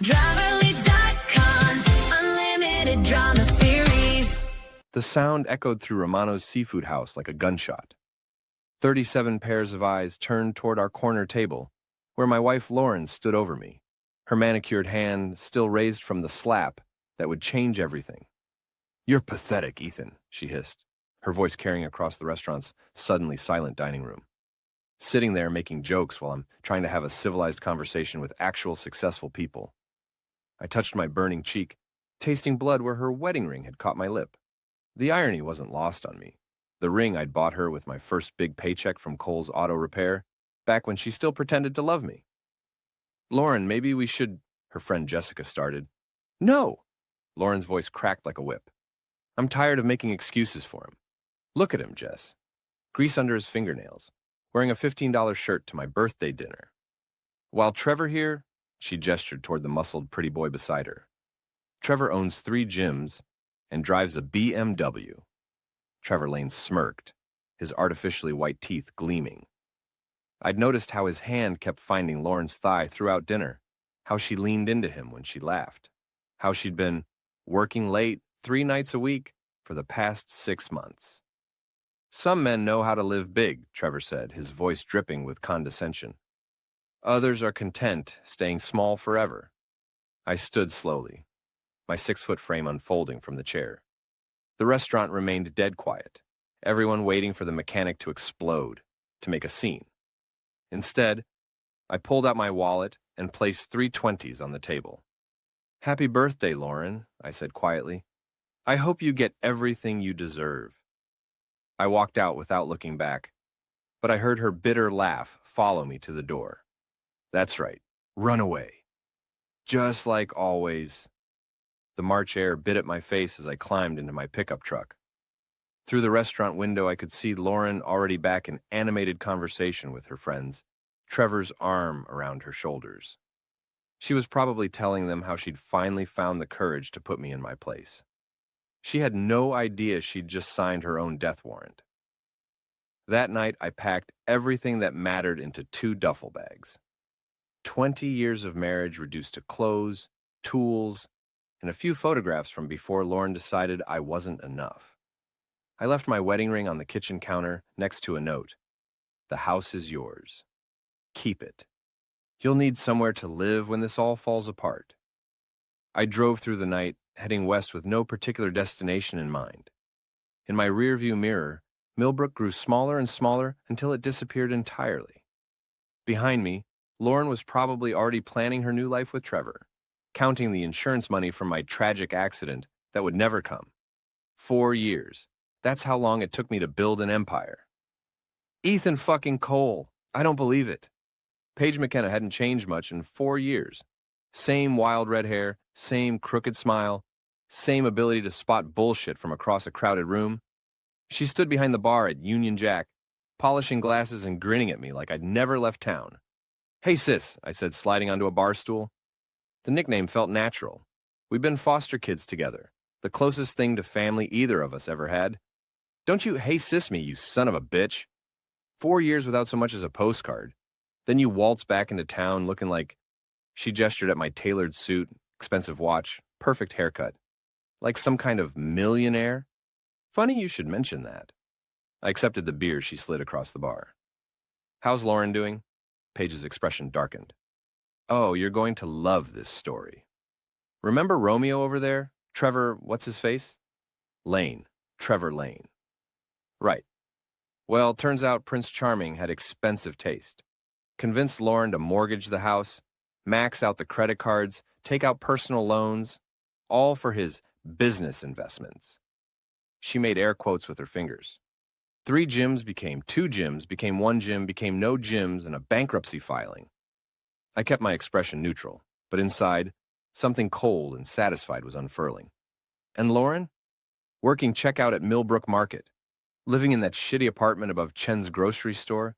Driverly.com, unlimited drama series. The sound echoed through Romano's seafood house like a gunshot. 37 pairs of eyes turned toward our corner table, where my wife Lauren stood over me, her manicured hand still raised from the slap that would change everything. "You're pathetic, Ethan," she hissed, her voice carrying across the restaurant's suddenly silent dining room. Sitting there making jokes while I'm trying to have a civilized conversation with actual successful people. I touched my burning cheek, tasting blood where her wedding ring had caught my lip. The irony wasn't lost on me. The ring I'd bought her with my first big paycheck from Cole's Auto Repair, back when she still pretended to love me. "Lauren, maybe we should," her friend Jessica started. "No!" Lauren's voice cracked like a whip. "I'm tired of making excuses for him. Look at him, Jess. Grease under his fingernails, wearing a $15 shirt to my birthday dinner. While Trevor here," she gestured toward the muscled pretty boy beside her. "Trevor owns 3 gyms and drives a BMW. Trevor Lane smirked, his artificially white teeth gleaming. I'd noticed how his hand kept finding Lauren's thigh throughout dinner, how she leaned into him when she laughed, how she'd been working late 3 nights a week for the past 6 months. "Some men know how to live big," Trevor said, his voice dripping with condescension. "Others are content staying small forever." I stood slowly, my 6-foot frame unfolding from the chair. The restaurant remained dead quiet, everyone waiting for the mechanic to explode, to make a scene. Instead, I pulled out my wallet and placed 3 20s on the table. "Happy birthday, Lauren," I said quietly. "I hope you get everything you deserve." I walked out without looking back, but I heard her bitter laugh follow me to the door. "That's right, run away. Just like always." The March air bit at my face as I climbed into my pickup truck. Through the restaurant window, I could see Lauren already back in animated conversation with her friends, Trevor's arm around her shoulders. She was probably telling them how she'd finally found the courage to put me in my place. She had no idea she'd just signed her own death warrant. That night, I packed everything that mattered into 2 duffel bags. 20 years of marriage reduced to clothes, tools, and a few photographs from before Lauren decided I wasn't enough. I left my wedding ring on the kitchen counter next to a note. "The house is yours. Keep it. You'll need somewhere to live when this all falls apart." I drove through the night, heading west with no particular destination in mind. In my rearview mirror, Millbrook grew smaller and smaller until it disappeared entirely. Behind me, Lauren was probably already planning her new life with Trevor, counting the insurance money from my tragic accident that would never come. 4 years. That's how long it took me to build an empire. Ethan fucking Cole. I don't believe it. Paige McKenna hadn't changed much in 4 years. Same wild red hair, same crooked smile, same ability to spot bullshit from across a crowded room. She stood behind the bar at Union Jack, polishing glasses and grinning at me like I'd never left town. "Hey sis," I said, sliding onto a bar stool. The nickname felt natural. We'd been foster kids together, the closest thing to family either of us ever had. "Don't you hey sis me, you son of a bitch." 4 years without so much as a postcard. Then you waltz back into town looking like... She gestured at my tailored suit, expensive watch, perfect haircut. Like some kind of millionaire? Funny you should mention that. I accepted the beer she slid across the bar. "How's Lauren doing?" Paige's expression darkened. "Oh, you're going to love this story. Remember Romeo over there? Trevor, what's his face? Lane. Trevor Lane. Right. Well, turns out Prince Charming had expensive taste. Convinced Lauren to mortgage the house, max out the credit cards, take out personal loans, all for his business investments." She made air quotes with her fingers. 3 gyms became 2 gyms, became 1 gym, became no gyms, and a bankruptcy filing. I kept my expression neutral, but inside, something cold and satisfied was unfurling. And Lauren? Working checkout at Millbrook Market, living in that shitty apartment above Chen's grocery store.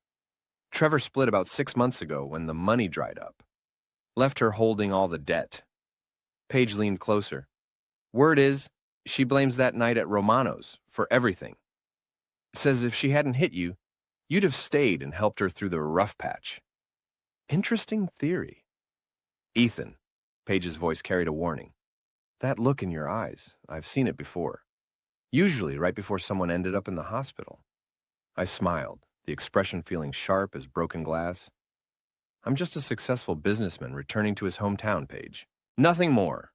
Trevor split about 6 months ago when the money dried up. Left her holding all the debt. Paige leaned closer. Word is, she blames that night at Romano's for everything. Says if she hadn't hit you, you'd have stayed and helped her through the rough patch. Interesting theory. Ethan, Paige's voice carried a warning. That look in your eyes, I've seen it before. Usually right before someone ended up in the hospital. I smiled, the expression feeling sharp as broken glass. I'm just a successful businessman returning to his hometown, Paige. Nothing more.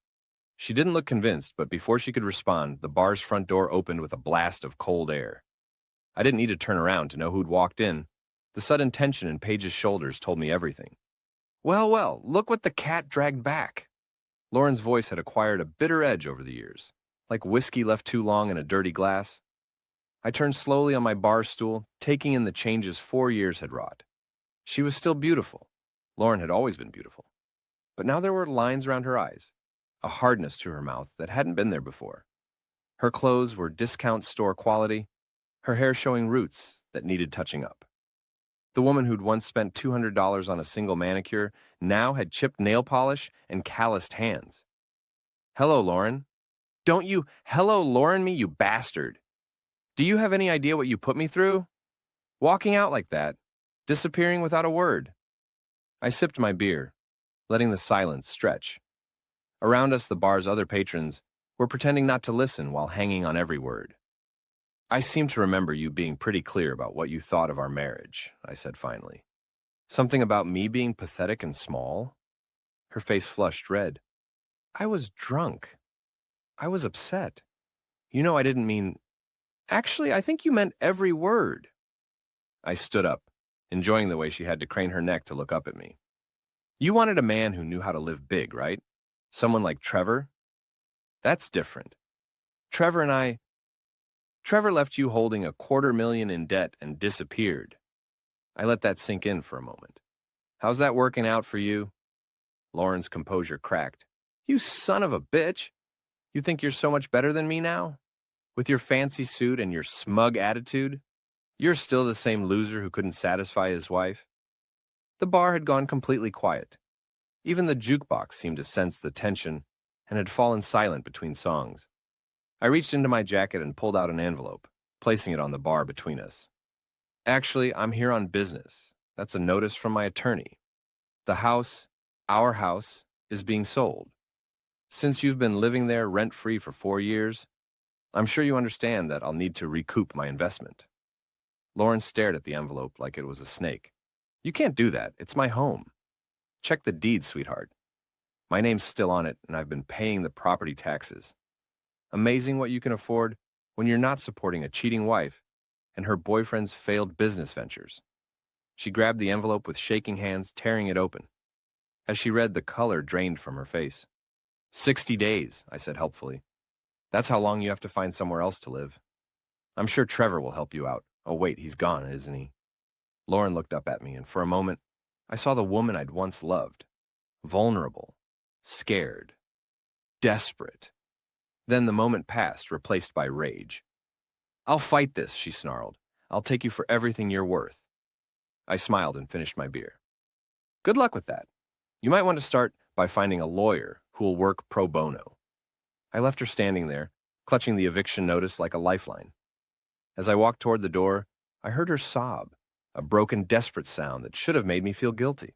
She didn't look convinced, but before she could respond, the bar's front door opened with a blast of cold air. I didn't need to turn around to know who'd walked in. The sudden tension in Paige's shoulders told me everything. Well, well, look what the cat dragged back. Lauren's voice had acquired a bitter edge over the years, like whiskey left too long in a dirty glass. I turned slowly on my bar stool, taking in the changes 4 years had wrought. She was still beautiful. Lauren had always been beautiful. But now there were lines around her eyes, a hardness to her mouth that hadn't been there before. Her clothes were discount store quality, her hair showing roots that needed touching up. The woman who'd once spent $200 on a single manicure now had chipped nail polish and calloused hands. Hello, Lauren. Don't you hello, Lauren me, you bastard. Do you have any idea what you put me through? Walking out like that, disappearing without a word. I sipped my beer, letting the silence stretch. Around us, the bar's other patrons were pretending not to listen while hanging on every word. I seem to remember you being pretty clear about what you thought of our marriage, I said finally. Something about me being pathetic and small? Her face flushed red. I was drunk. I was upset. You know I didn't mean... Actually, I think you meant every word. I stood up, enjoying the way she had to crane her neck to look up at me. You wanted a man who knew how to live big, right? Someone like Trevor? That's different. Trevor left you holding $250,000 in debt and disappeared. I let that sink in for a moment. How's that working out for you? Lauren's composure cracked. You son of a bitch! You think you're so much better than me now? With your fancy suit and your smug attitude? You're still the same loser who couldn't satisfy his wife? The bar had gone completely quiet. Even the jukebox seemed to sense the tension and had fallen silent between songs. I reached into my jacket and pulled out an envelope, placing it on the bar between us. Actually, I'm here on business. That's a notice from my attorney. The house, our house, is being sold. Since you've been living there rent-free for 4 years, I'm sure you understand that I'll need to recoup my investment. Lauren stared at the envelope like it was a snake. You can't do that. It's my home. Check the deed, sweetheart. My name's still on it, and I've been paying the property taxes. Amazing what you can afford when you're not supporting a cheating wife and her boyfriend's failed business ventures. She grabbed the envelope with shaking hands, tearing it open. As she read, the color drained from her face. 60 days, I said helpfully. That's how long you have to find somewhere else to live. I'm sure Trevor will help you out. Oh, wait, he's gone, isn't he? Lauren looked up at me, and for a moment, I saw the woman I'd once loved. Vulnerable, scared, desperate. Then the moment passed, replaced by rage. I'll fight this, she snarled. I'll take you for everything you're worth. I smiled and finished my beer. Good luck with that. You might want to start by finding a lawyer who will work pro bono. I left her standing there, clutching the eviction notice like a lifeline. As I walked toward the door, I heard her sob, a broken, desperate sound that should have made me feel guilty.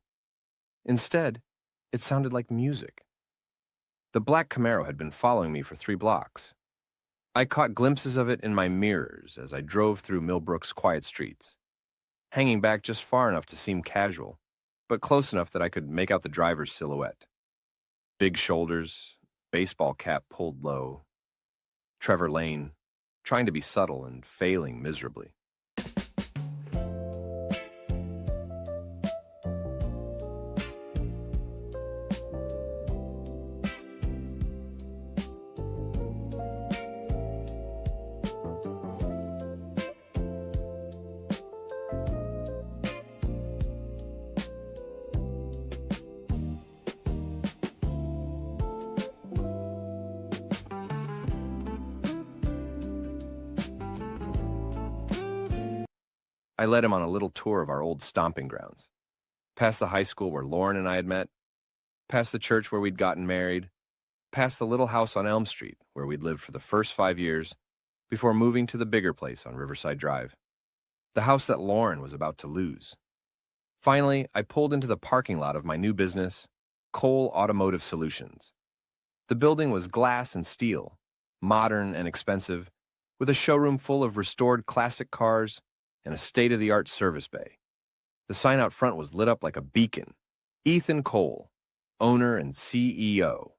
Instead, it sounded like music. The black Camaro had been following me for 3 blocks. I caught glimpses of it in my mirrors as I drove through Millbrook's quiet streets, hanging back just far enough to seem casual, but close enough that I could make out the driver's silhouette. Big shoulders, baseball cap pulled low. Trevor Lane, trying to be subtle and failing miserably. I led him on a little tour of our old stomping grounds, past the high school where Lauren and I had met, past the church where we'd gotten married, past the little house on Elm Street where we'd lived for the first 5 years before moving to the bigger place on Riverside Drive, the house that Lauren was about to lose. Finally, I pulled into the parking lot of my new business Cole Automotive Solutions. The building was glass and steel, modern and expensive, with a showroom full of restored classic cars and a state-of-the-art service bay. The sign out front was lit up like a beacon. Ethan Cole, owner and CEO.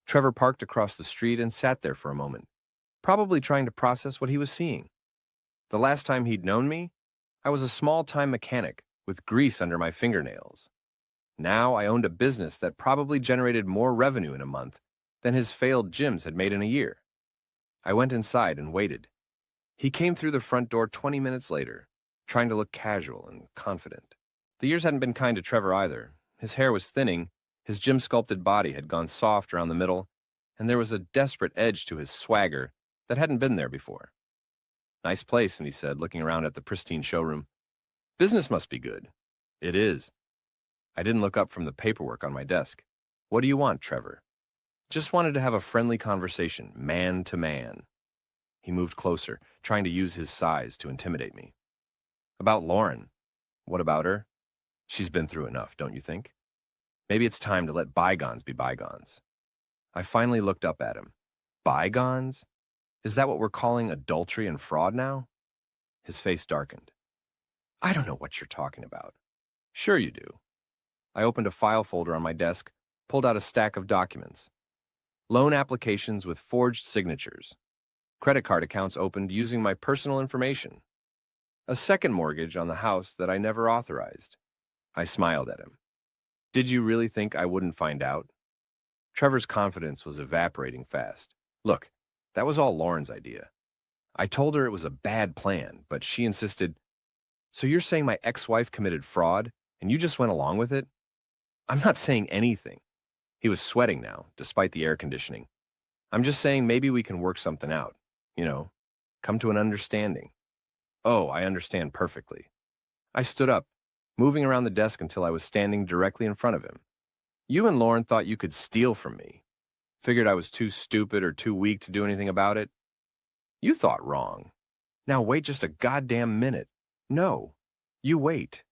Trevor parked across the street and sat there for a moment, probably trying to process what he was seeing. The last time he'd known me, I was a small-time mechanic with grease under my fingernails. Now I owned a business that probably generated more revenue in a month than his failed gyms had made in a year. I went inside and waited. He came through the front door 20 minutes later, trying to look casual and confident. The years hadn't been kind to Trevor either. His hair was thinning, his gym-sculpted body had gone soft around the middle, and there was a desperate edge to his swagger that hadn't been there before. "Nice place," he said, looking around at the pristine showroom. "Business must be good." "It is." I didn't look up from the paperwork on my desk. "What do you want, Trevor?" "Just wanted to have a friendly conversation, man to man." He moved closer, trying to use his size to intimidate me. "About Lauren." "What about her?" "She's been through enough, don't you think? Maybe it's time to let bygones be bygones." I finally looked up at him. "Bygones? Is that what we're calling adultery and fraud now?" His face darkened. "I don't know what you're talking about." "Sure you do." I opened a file folder on my desk, pulled out a stack of documents. Loan applications with forged signatures. Credit card accounts opened using my personal information. A second mortgage on the house that I never authorized. I smiled at him. "Did you really think I wouldn't find out?" Trevor's confidence was evaporating fast. "Look, that was all Lauren's idea. I told her it was a bad plan, but she insisted. So you're saying my ex-wife committed fraud, and you just went along with it?" "I'm not saying anything." He was sweating now, despite the air conditioning. "I'm just saying maybe we can work something out. Come to an understanding." "Oh, I understand perfectly." I stood up, moving around the desk until I was standing directly in front of him. "You and Lauren thought you could steal from me. Figured I was too stupid or too weak to do anything about it. You thought wrong. Now wait just a goddamn minute. No, you wait."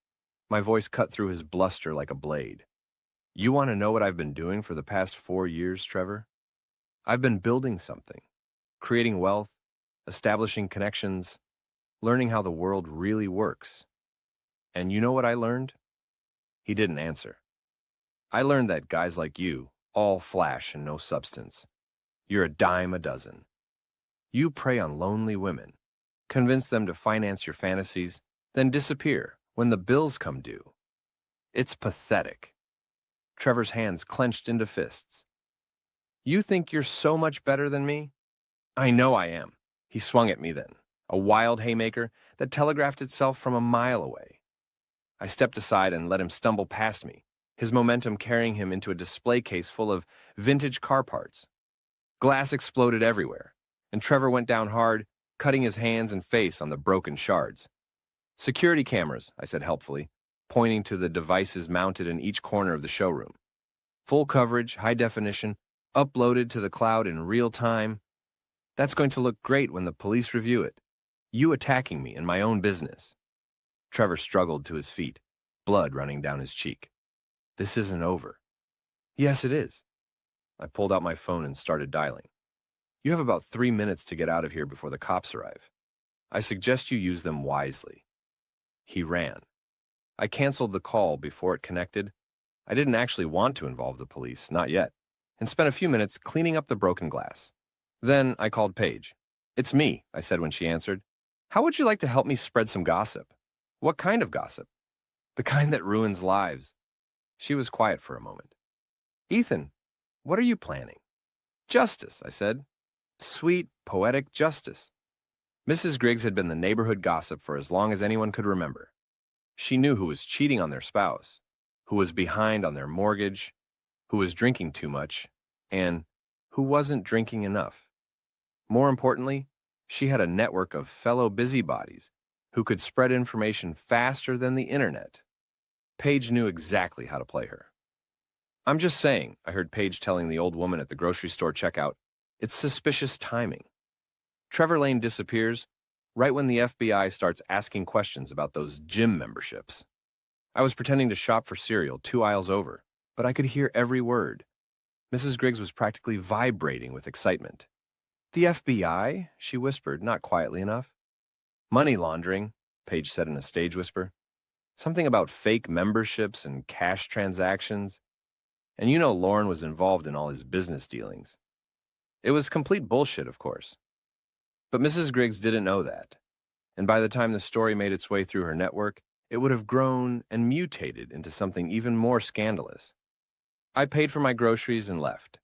My voice cut through his bluster like a blade. "You want to know what I've been doing for the past 4 years, Trevor? I've been building something, creating wealth, establishing connections, learning how the world really works. And you know what I learned?" He didn't answer. "I learned that guys like you, all flash and no substance. You're a dime a dozen. You prey on lonely women, convince them to finance your fantasies, then disappear when the bills come due. It's pathetic." Trevor's hands clenched into fists. "You think you're so much better than me?" "I know I am." He swung at me then, a wild haymaker that telegraphed itself from a mile away. I stepped aside and let him stumble past me, his momentum carrying him into a display case full of vintage car parts. Glass exploded everywhere, and Trevor went down hard, cutting his hands and face on the broken shards. "Security cameras," I said helpfully, pointing to the devices mounted in each corner of the showroom. "Full coverage, high definition, uploaded to the cloud in real time. That's going to look great when the police review it. You attacking me in my own business." Trevor struggled to his feet, blood running down his cheek. "This isn't over." "Yes, it is." I pulled out my phone and started dialing. "You have about 3 minutes to get out of here before the cops arrive. I suggest you use them wisely." He ran. I canceled the call before it connected. I didn't actually want to involve the police, not yet, and spent a few minutes cleaning up the broken glass. Then I called Paige. "It's me," I said when she answered. "How would you like to help me spread some gossip?" "What kind of gossip?" "The kind that ruins lives." She was quiet for a moment. "Ethan, what are you planning?" "Justice," I said. Sweet, poetic justice. Mrs. Griggs had been the neighborhood gossip for as long as anyone could remember. She knew who was cheating on their spouse, who was behind on their mortgage, who was drinking too much, and who wasn't drinking enough. More importantly, she had a network of fellow busybodies who could spread information faster than the internet. Paige knew exactly how to play her. "I'm just saying," I heard Paige telling the old woman at the grocery store checkout, "it's suspicious timing. Trevor Lane disappears right when the FBI starts asking questions about those gym memberships. I was pretending to shop for cereal 2 aisles over, but I could hear every word. Mrs. Griggs was practically vibrating with excitement. The FBI? She whispered, not quietly enough. Money laundering, Paige said in a stage whisper. Something about fake memberships and cash transactions. And you know Lauren was involved in all his business dealings. It was complete bullshit, of course. But Mrs. Griggs didn't know that. And by the time the story made its way through her network, it would have grown and mutated into something even more scandalous. I paid for my groceries and left,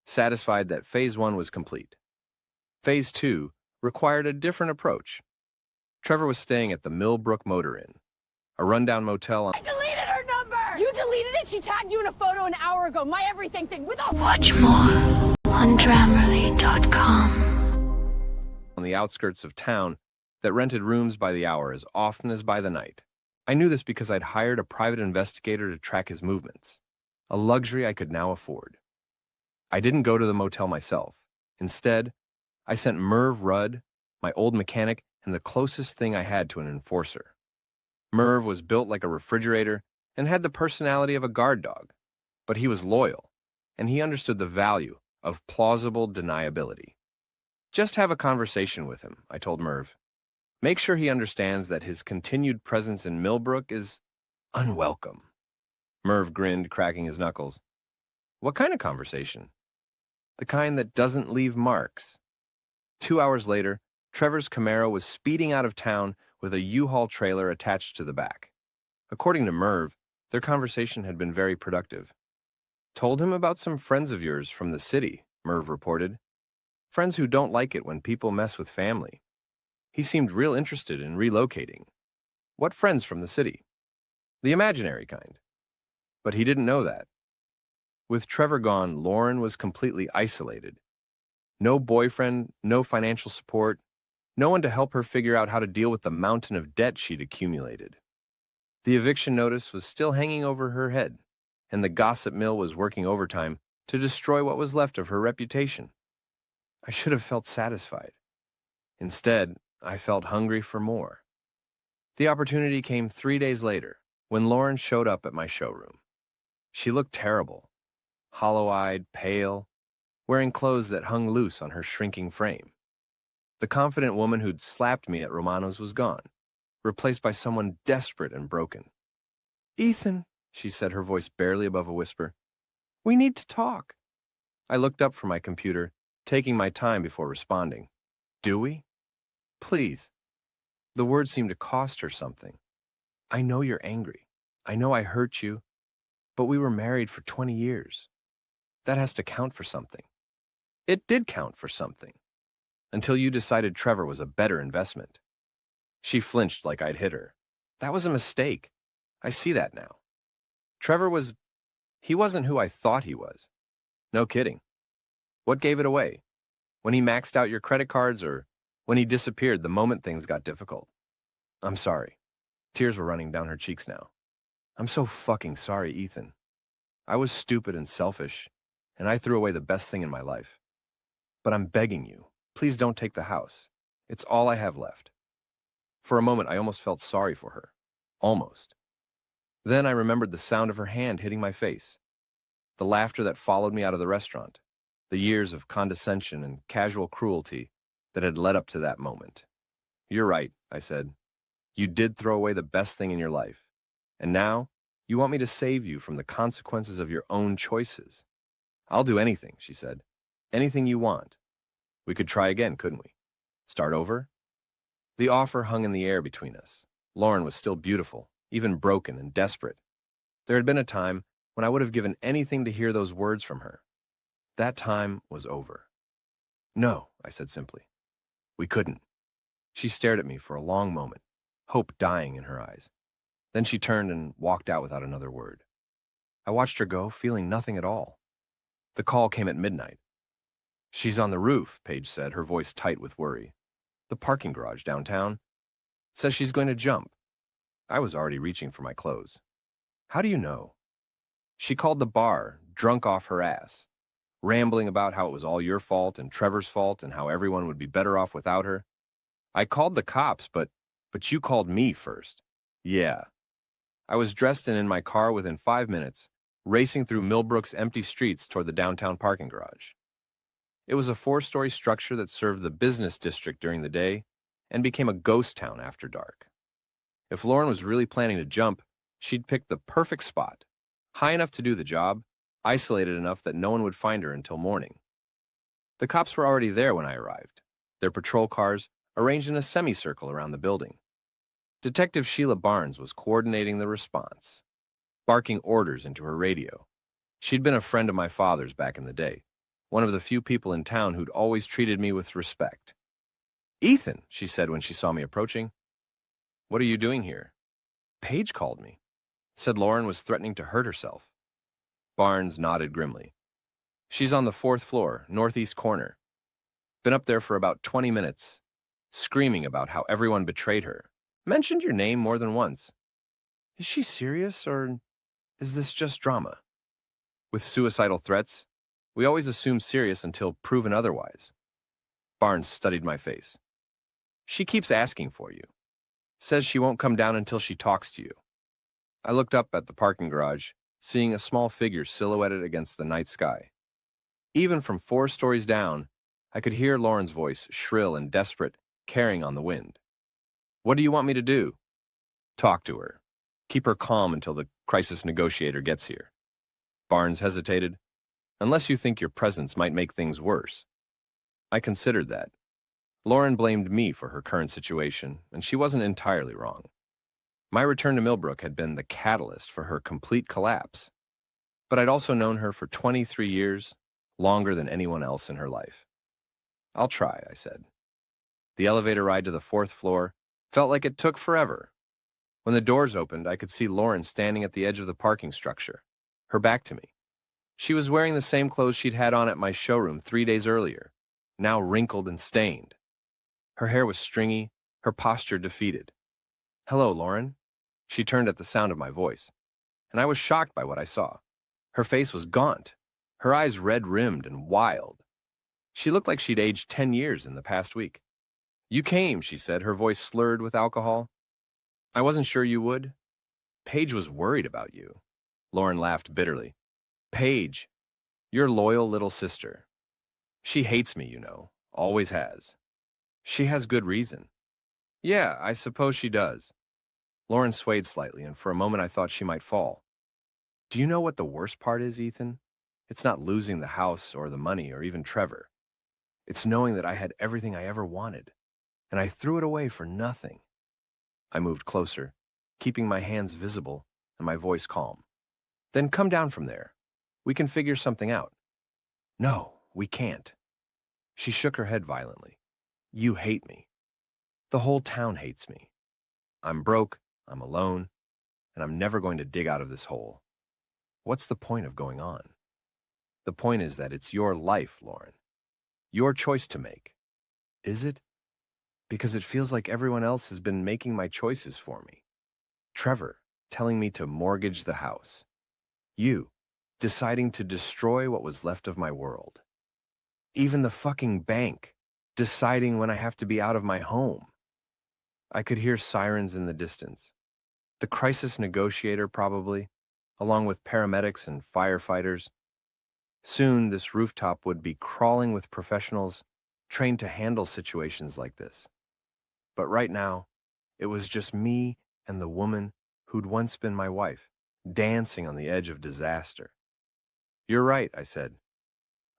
satisfied that Phase 1 was complete. Phase 2 required a different approach. Trevor was staying at the Millbrook Motor Inn, a rundown motel on... I deleted her number! You deleted it? She tagged you in a photo an hour ago. My everything thing with a... Watch more on Grammarly.com. on the outskirts of town that rented rooms by the hour as often as by the night. I knew this because I'd hired a private investigator to track his movements, a luxury I could now afford. I didn't go to the motel myself. Instead, I sent Merv Rudd, my old mechanic, and the closest thing I had to an enforcer. Merv was built like a refrigerator and had the personality of a guard dog, but he was loyal, and he understood the value of plausible deniability. Just have a conversation with him, I told Merv. Make sure he understands that his continued presence in Millbrook is unwelcome. Merv grinned, cracking his knuckles. What kind of conversation? The kind that doesn't leave marks. 2 hours later, Trevor's Camaro was speeding out of town with a U-Haul trailer attached to the back. According to Merv, their conversation had been very productive. Told him about some friends of yours from the city, Merv reported. Friends who don't like it when people mess with family. He seemed real interested in relocating. What friends from the city? The imaginary kind. But he didn't know that. With Trevor gone, Lauren was completely isolated. No boyfriend, no financial support, no one to help her figure out how to deal with the mountain of debt she'd accumulated. The eviction notice was still hanging over her head, and the gossip mill was working overtime to destroy what was left of her reputation. I should have felt satisfied. Instead, I felt hungry for more. The opportunity came 3 days later, when Lauren showed up at my showroom. She looked terrible, hollow-eyed, pale, wearing clothes that hung loose on her shrinking frame. The confident woman who'd slapped me at Romano's was gone, replaced by someone desperate and broken. "Ethan," she said, her voice barely above a whisper, "we need to talk." I looked up from my computer, taking my time before responding. "Do we? Please." The words seemed to cost her something. "I know you're angry. I know I hurt you. But we were married for 20 years. That has to count for something." It did count for something. Until you decided Trevor was a better investment. She flinched like I'd hit her. That was a mistake. I see that now. He wasn't who I thought he was. No kidding. What gave it away? When he maxed out your credit cards or when he disappeared the moment things got difficult? I'm sorry. Tears were running down her cheeks now. I'm so fucking sorry, Ethan. I was stupid and selfish, and I threw away the best thing in my life. But I'm begging you, please don't take the house. It's all I have left. For a moment, I almost felt sorry for her. Almost. Then I remembered the sound of her hand hitting my face, the laughter that followed me out of the restaurant, the years of condescension and casual cruelty that had led up to that moment. You're right, I said. You did throw away the best thing in your life. And now, you want me to save you from the consequences of your own choices. I'll do anything, she said. Anything you want. We could try again, couldn't we? Start over? The offer hung in the air between us. Lauren was still beautiful, even broken and desperate. There had been a time when I would have given anything to hear those words from her. That time was over. No, I said simply. We couldn't. She stared at me for a long moment, hope dying in her eyes. Then she turned and walked out without another word. I watched her go, feeling nothing at all. The call came at midnight. She's on the roof, Paige said, her voice tight with worry. The parking garage downtown. Says she's going to jump. I was already reaching for my clothes. How do you know? She called the bar, drunk off her ass, rambling about how it was all your fault and Trevor's fault and how everyone would be better off without her. I called the cops, but you called me first. Yeah. I was dressed and in my car within 5 minutes racing through Millbrook's empty streets toward the downtown parking garage. It was a 4-story structure that served the business district during the day and became a ghost town after dark. If Lauren was really planning to jump, she'd picked the perfect spot, high enough to do the job, isolated enough that no one would find her until morning. The cops were already there when I arrived, their patrol cars arranged in a semicircle around the building. Detective Sheila Barnes was coordinating the response, barking orders into her radio. She'd been a friend of my father's back in the day, one of the few people in town who'd always treated me with respect. "Ethan," she said when she saw me approaching. "What are you doing here?" "Paige called me. Said Lauren was threatening to hurt herself." Barnes nodded grimly. "She's on the 4th floor, northeast corner. Been up there for about 20 minutes, screaming about how everyone betrayed her. Mentioned your name more than once. Is she serious, or is this just drama?" "With suicidal threats, we always assume serious until proven otherwise." Barnes studied my face. "She keeps asking for you. Says she won't come down until she talks to you." I looked up at the parking garage, seeing a small figure silhouetted against the night sky. Even from 4 stories down, I could hear Lauren's voice, shrill and desperate, carrying on the wind. "What do you want me to do?" "Talk to her. Keep her calm until the crisis negotiator gets here." Barnes hesitated. "Unless you think your presence might make things worse." I considered that. Lauren blamed me for her current situation, and she wasn't entirely wrong. My return to Millbrook had been the catalyst for her complete collapse. But I'd also known her for 23 years, longer than anyone else in her life. "I'll try," I said. The elevator ride to the 4th floor felt like it took forever. When the doors opened, I could see Lauren standing at the edge of the parking structure, her back to me. She was wearing the same clothes she'd had on at my showroom 3 days earlier, now wrinkled and stained. Her hair was stringy, her posture defeated. "Hello, Lauren." She turned at the sound of my voice, and I was shocked by what I saw. Her face was gaunt, her eyes red-rimmed and wild. She looked like she'd aged 10 years in the past week. "You came," she said, her voice slurred with alcohol. "I wasn't sure you would. Paige was worried about you." Lauren laughed bitterly. "Paige, your loyal little sister. She hates me, you know, always has." "She has good reason." "Yeah, I suppose she does." Lauren swayed slightly, and for a moment I thought she might fall. "Do you know what the worst part is, Ethan? It's not losing the house or the money or even Trevor. It's knowing that I had everything I ever wanted, and I threw it away for nothing." I moved closer, keeping my hands visible and my voice calm. "Then come down from there. We can figure something out." "No, we can't." She shook her head violently. "You hate me. The whole town hates me. I'm broke, I'm alone, and I'm never going to dig out of this hole. What's the point of going on? The point is that it's your life, Lauren. Your choice to make. Is it? Because it feels like everyone else has been making my choices for me. Trevor telling me to mortgage the house. You deciding to destroy what was left of my world. Even the fucking bank deciding when I have to be out of my home. I could hear sirens in the distance. The crisis negotiator, probably, along with paramedics and firefighters. Soon, this rooftop would be crawling with professionals trained to handle situations like this. But right now, it was just me and the woman who'd once been my wife, dancing on the edge of disaster. "You're right," I said.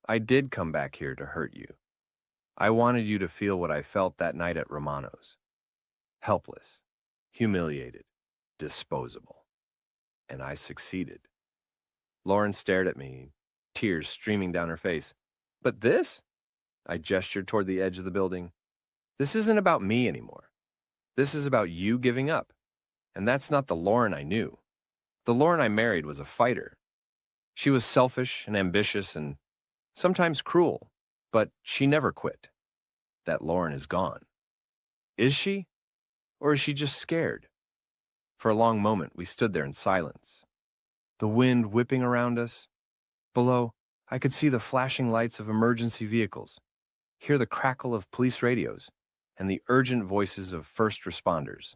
"I did come back here to hurt you. I wanted you to feel what I felt that night at Romano's. Helpless, humiliated, disposable. And I succeeded." Lauren stared at me, tears streaming down her face. "But this?" I gestured toward the edge of the building. "This isn't about me anymore. This is about you giving up. And that's not the Lauren I knew. The Lauren I married was a fighter. She was selfish and ambitious and sometimes cruel, but she never quit. That Lauren is gone. Is she? Or is she just scared?" For a long moment, we stood there in silence. The wind whipping around us. Below, I could see the flashing lights of emergency vehicles, hear the crackle of police radios, and the urgent voices of first responders.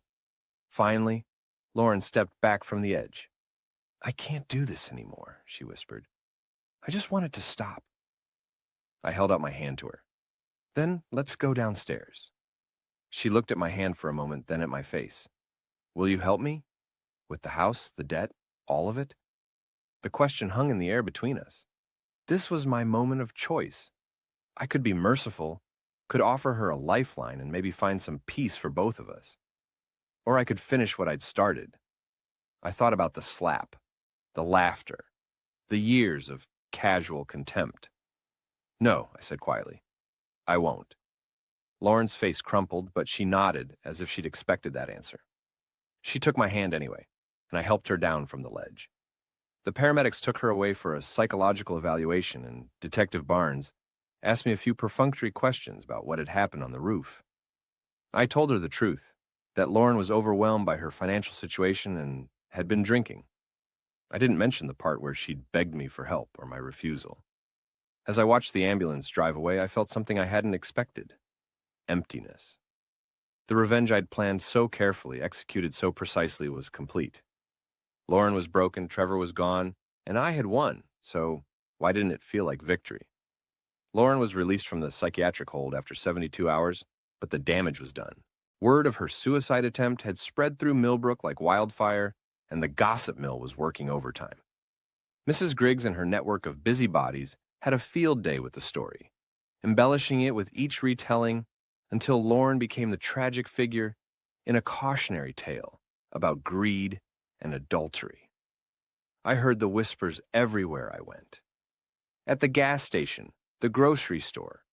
Finally, Lauren stepped back from the edge. I can't do this anymore, she whispered. I just want it to stop. I held out my hand to her. Then let's go downstairs. She looked at my hand for a moment, then at my face. Will you help me? With the house, the debt, all of it? The question hung in the air between us. This was my moment of choice. I could be merciful, could offer her a lifeline and maybe find some peace for both of us. Or I could finish what I'd started. I thought about the slap, the laughter, the years of casual contempt. No, I said quietly. I won't. Lauren's face crumpled, but she nodded as if she'd expected that answer. She took my hand anyway, and I helped her down from the ledge. The paramedics took her away for a psychological evaluation, and Detective Barnes asked me a few perfunctory questions about what had happened on the roof. I told her the truth, that Lauren was overwhelmed by her financial situation and had been drinking. I didn't mention the part where she'd begged me for help or my refusal. As I watched the ambulance drive away, I felt something I hadn't expected. Emptiness. The revenge I'd planned so carefully, executed so precisely, was complete. Lauren was broken, Trevor was gone, and I had won, so why didn't it feel like victory? Lauren was released from the psychiatric hold after 72 hours, but the damage was done. Word of her suicide attempt had spread through Millbrook like wildfire, and the gossip mill was working overtime. Mrs. Griggs and her network of busybodies had a field day with the story, embellishing it with each retelling until Lauren became the tragic figure in a cautionary tale about greed and adultery. I heard the whispers everywhere I went. At the gas station, the grocery store,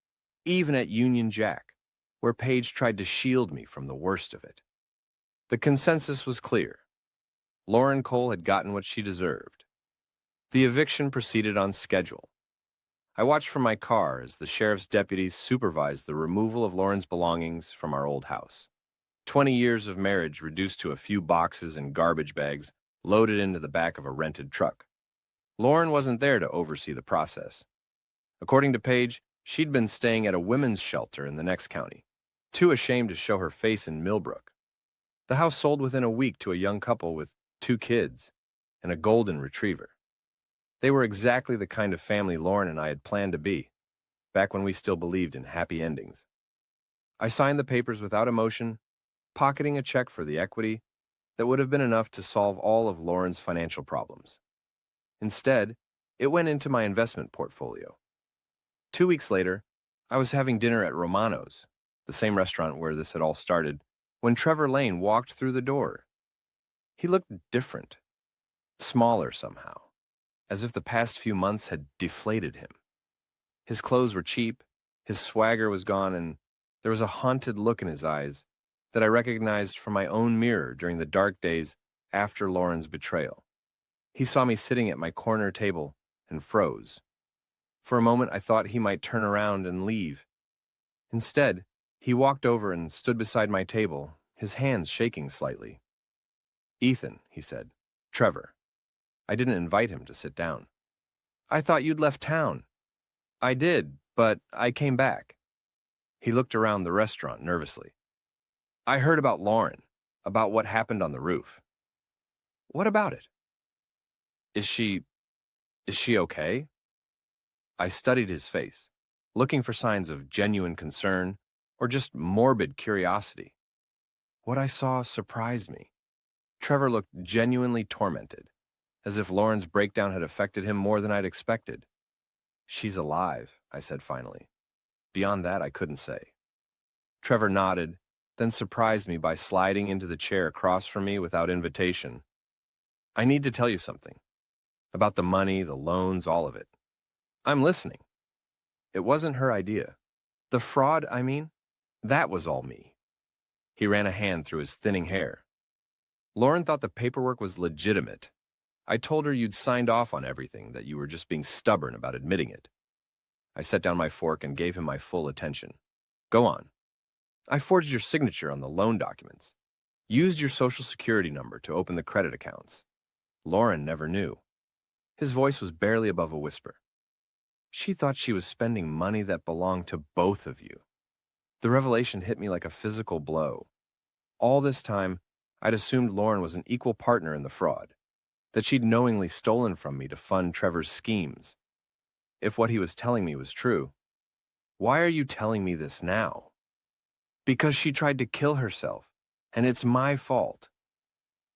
even at Union Jack, where Paige tried to shield me from the worst of it. The consensus was clear. Lauren Cole had gotten what she deserved. The eviction proceeded on schedule. I watched from my car as the sheriff's deputies supervised the removal of Lauren's belongings from our old house. 20 years of marriage reduced to a few boxes and garbage bags loaded into the back of a rented truck. Lauren wasn't there to oversee the process. According to Paige, she'd been staying at a women's shelter in the next county, too ashamed to show her face in Millbrook. The house sold within a week to a young couple with 2 kids and a golden retriever. They were exactly the kind of family Lauren and I had planned to be, back when we still believed in happy endings. I signed the papers without emotion, pocketing a check for the equity that would have been enough to solve all of Lauren's financial problems. Instead, it went into my investment portfolio. 2 weeks later, I was having dinner at Romano's, the same restaurant where this had all started, when Trevor Lane walked through the door. He looked different, smaller somehow, as if the past few months had deflated him. His clothes were cheap, his swagger was gone, and there was a haunted look in his eyes that I recognized from my own mirror during the dark days after Lauren's betrayal. He saw me sitting at my corner table and froze. For a moment, I thought he might turn around and leave. Instead, he walked over and stood beside my table, his hands shaking slightly. "Ethan," he said. "Trevor." I didn't invite him to sit down. "I thought you'd left town." "I did, but I came back." He looked around the restaurant nervously. "I heard about Lauren, about what happened on the roof." "What about it?" Is she okay?" I studied his face, looking for signs of genuine concern or just morbid curiosity. What I saw surprised me. Trevor looked genuinely tormented, as if Lauren's breakdown had affected him more than I'd expected. "She's alive," I said finally. Beyond that, I couldn't say. Trevor nodded, then surprised me by sliding into the chair across from me without invitation. "I need to tell you something. About the money, the loans, all of it." "I'm listening." "It wasn't her idea. The fraud, I mean, that was all me." He ran a hand through his thinning hair. "Lauren thought the paperwork was legitimate. I told her you'd signed off on everything, that you were just being stubborn about admitting it." I set down my fork and gave him my full attention. "Go on." "I forged your signature on the loan documents. Used your social security number to open the credit accounts. Lauren never knew." His voice was barely above a whisper. "She thought she was spending money that belonged to both of you." The revelation hit me like a physical blow. All this time, I'd assumed Lauren was an equal partner in the fraud, that she'd knowingly stolen from me to fund Trevor's schemes. If what he was telling me was true, why are you telling me this now? Because she tried to kill herself, and it's my fault.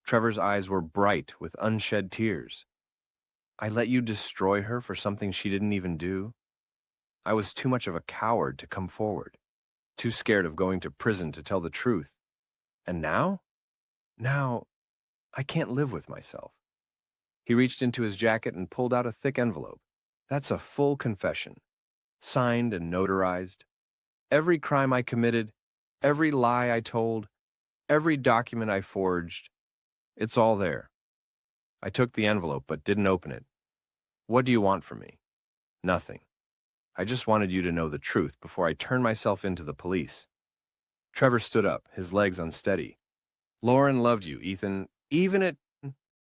Trevor's eyes were bright with unshed tears. I let you destroy her for something she didn't even do? I was too much of a coward to come forward, too scared of going to prison to tell the truth. And now? Now, I can't live with myself. He reached into his jacket and pulled out a thick envelope. That's a full confession, signed and notarized. Every crime I committed, every lie I told, every document I forged, it's all there. I took the envelope but didn't open it. What do you want from me? Nothing. I just wanted you to know the truth before I turn myself into the police. Trevor stood up, his legs unsteady. Lauren loved you, Ethan, even at